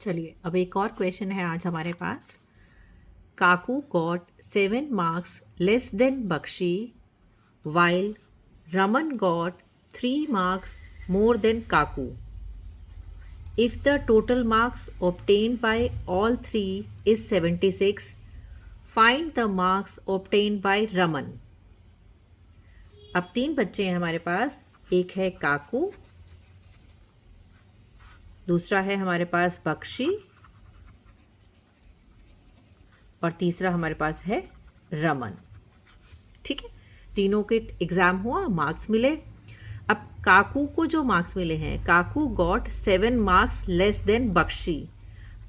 चलिए अब एक और क्वेश्चन है आज हमारे पास। Kaku got 7 marks less than Bakshi while Raman got 3 marks more than Kaku. If the total marks obtained by all three is 76, find the marks obtained by Raman। अब 3 बच्चे हैं हमारे पास, एक है काकू, दूसरा है हमारे पास बख्शी और तीसरा हमारे पास है रमन। ठीक है, तीनों के एग्ज़ाम हुआ, मार्क्स मिले। अब काकू को जो मार्क्स मिले हैं, Kaku got 7 marks less than Bakshi.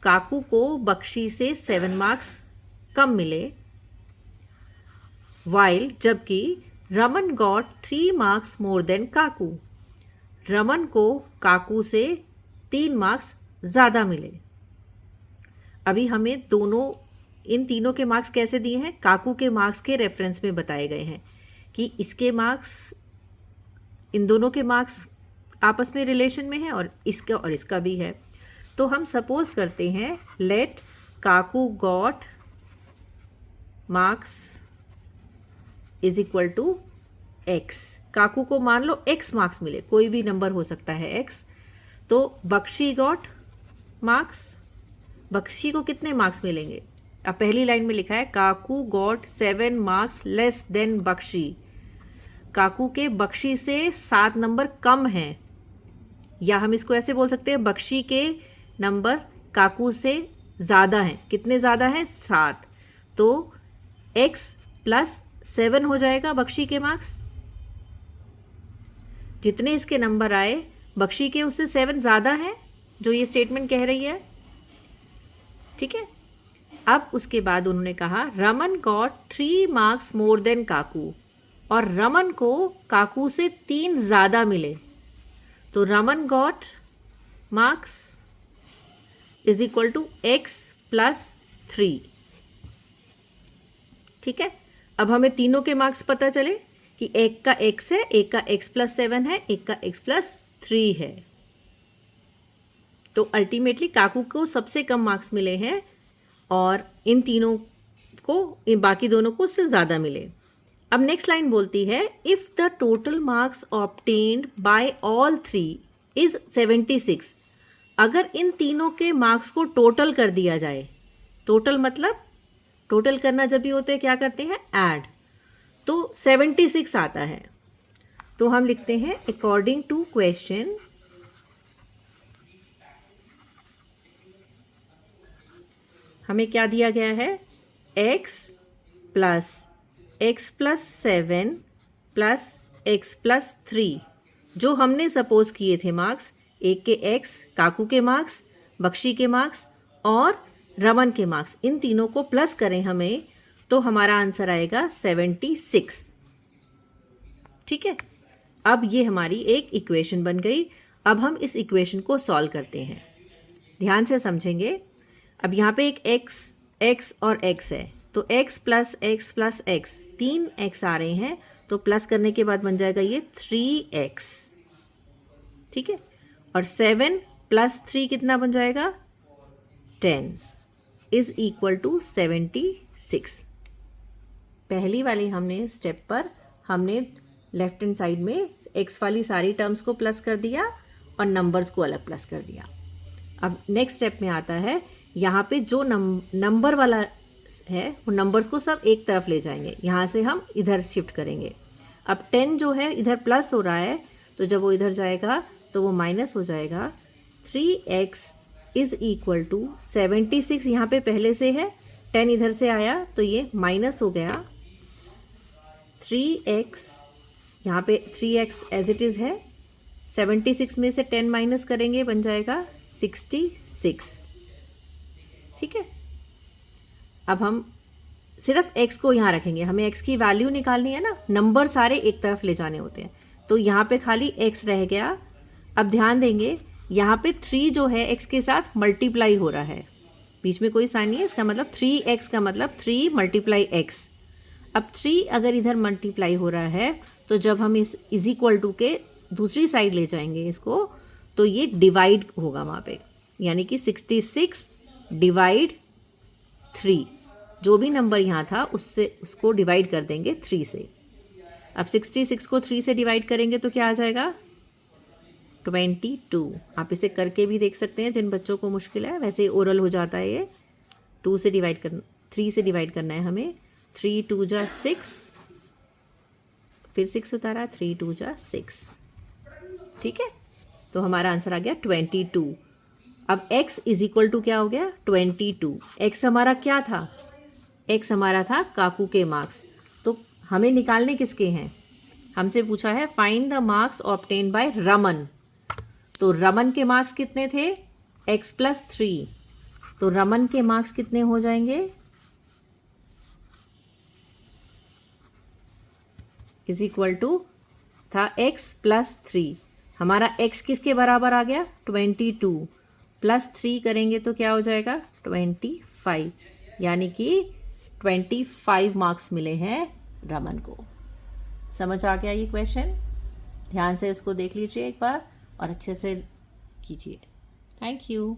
Kaku को बख्शी से 7 मार्क्स कम मिले। वाइल जबकि Raman got 3 marks more than Kaku. Raman को काकू से 3 मार्क्स ज़्यादा मिले। अभी हमें इन तीनों के मार्क्स कैसे दिए हैं? काकू के मार्क्स के रेफरेंस में बताए गए हैं कि इसके मार्क्स, इन दोनों के मार्क्स आपस में रिलेशन में है और इसका भी है। तो हम सपोज करते हैं let Kaku got marks is equal to X. Kaku को मान लो एक्स मार्क्स मिले, कोई भी नंबर हो सकता है एक्स। तो बख्शी गॉट मार्क्स, बख्शी को कितने मार्क्स मिलेंगे? अब पहली लाइन में लिखा है Kaku got 7 marks less than Bakshi. Kaku के बख्शी से 7 नंबर कम हैं, या हम इसको ऐसे बोल सकते हैं बख्शी के नंबर काकू से ज़्यादा हैं। कितने ज़्यादा हैं? 7। तो x प्लस 7 हो जाएगा बख्शी के मार्क्स। जितने इसके नंबर आए बख्शी के उससे 7 ज़्यादा हैं, जो ये स्टेटमेंट कह रही है। ठीक है, अब उसके बाद उन्होंने कहा Raman got 3 marks more than Kaku, और रमन को काकू से 3 ज़्यादा मिले। तो Raman got marks is equal to X plus 3। ठीक है, अब हमें तीनों के मार्क्स पता चले कि एक का x है, एक का x प्लस 7 है, एक का x प्लस 3 है। तो अल्टीमेटली काकू को सबसे कम मार्क्स मिले हैं और इन तीनों को, इन बाकी दोनों को उससे ज़्यादा मिले। अब नेक्स्ट लाइन बोलती है if the total marks obtained by all 3 is 76। अगर इन तीनों के मार्क्स को टोटल कर दिया जाए, टोटल मतलब टोटल करना जब भी होते हैं क्या करते हैं? ऐड। तो 76 आता है। तो हम लिखते हैं अकॉर्डिंग टू क्वेश्चन हमें क्या दिया गया है? x plus 7 plus x plus 3, जो हमने सपोज किए थे मार्क्स, एक के x, काकू के मार्क्स, बख्शी के मार्क्स और रमन के मार्क्स, इन तीनों को प्लस करें हमें, तो हमारा आंसर आएगा 76। ठीक है, अब ये हमारी एक इक्वेशन बन गई। अब हम इस इक्वेशन को सॉल्व करते हैं, ध्यान से समझेंगे। अब यहाँ पे एक x और x है, तो x प्लस x 3 x आ रहे हैं, तो प्लस करने के बाद बन जाएगा ये 3x। ठीक है, और 7 प्लस 3 कितना बन जाएगा? 10 इज इक्वल टू 76। पहली वाली हमने स्टेप पर हमने लेफ्ट हैंड साइड में x वाली सारी टर्म्स को प्लस कर दिया और नंबर्स को अलग प्लस कर दिया। अब नेक्स्ट स्टेप में आता है, यहाँ पे जो नंबर वाला है वो नंबर्स को सब एक तरफ ले जाएंगे, यहाँ से हम इधर शिफ्ट करेंगे। अब 10 जो है इधर प्लस हो रहा है, तो जब वो इधर जाएगा तो वो माइनस हो जाएगा। 3x इज़ इक्वल टू 76 यहाँ पे पहले से है, 10 इधर से आया तो ये माइनस हो गया। 3x यहाँ पे 3x एज इट इज़ है, 76 में से 10 माइनस करेंगे बन जाएगा 66। ठीक है, अब हम सिर्फ x को यहाँ रखेंगे, हमें x की वैल्यू निकालनी है ना, नंबर सारे एक तरफ ले जाने होते हैं, तो यहाँ पे खाली x रह गया। अब ध्यान देंगे यहाँ पे 3 जो है x के साथ मल्टीप्लाई हो रहा है, बीच में कोई साइन नहीं है, इसका मतलब 3x का मतलब 3 मल्टीप्लाई x। अब 3 अगर इधर मल्टीप्लाई हो रहा है, तो जब हम इस इज इक्वल टू के दूसरी साइड ले जाएंगे इसको, तो ये डिवाइड होगा वहाँ पे। यानी कि 66 डिवाइड 3, जो भी नंबर यहाँ था उसको डिवाइड कर देंगे 3 से। अब 66 को 3 से डिवाइड करेंगे तो क्या आ जाएगा 22। आप इसे करके भी देख सकते हैं जिन बच्चों को मुश्किल है, वैसे ओरल हो जाता है ये। 3 से डिवाइड करना है हमें। 3 2 जा 6, फिर 6 उतारा, 3 2 जा 6। ठीक है, तो हमारा आंसर आ गया 22। अब x इज इक्वल टू क्या हो गया 22। x हमारा क्या था, x हमारा था काकू के मार्क्स। तो हमें निकालने किसके हैं, हमसे पूछा है find the marks obtained by Raman. तो रमन के मार्क्स कितने थे x प्लस 3, तो रमन के मार्क्स कितने हो जाएंगे इज इक्वल टू था x प्लस 3। हमारा x किसके बराबर आ गया 22, प्लस 3 करेंगे तो क्या हो जाएगा 25, यानी कि 25 मार्क्स मिले हैं रमन को। समझ आ गया ये क्वेश्चन? ध्यान से इसको देख लीजिए एक बार और अच्छे से कीजिए। Thank you.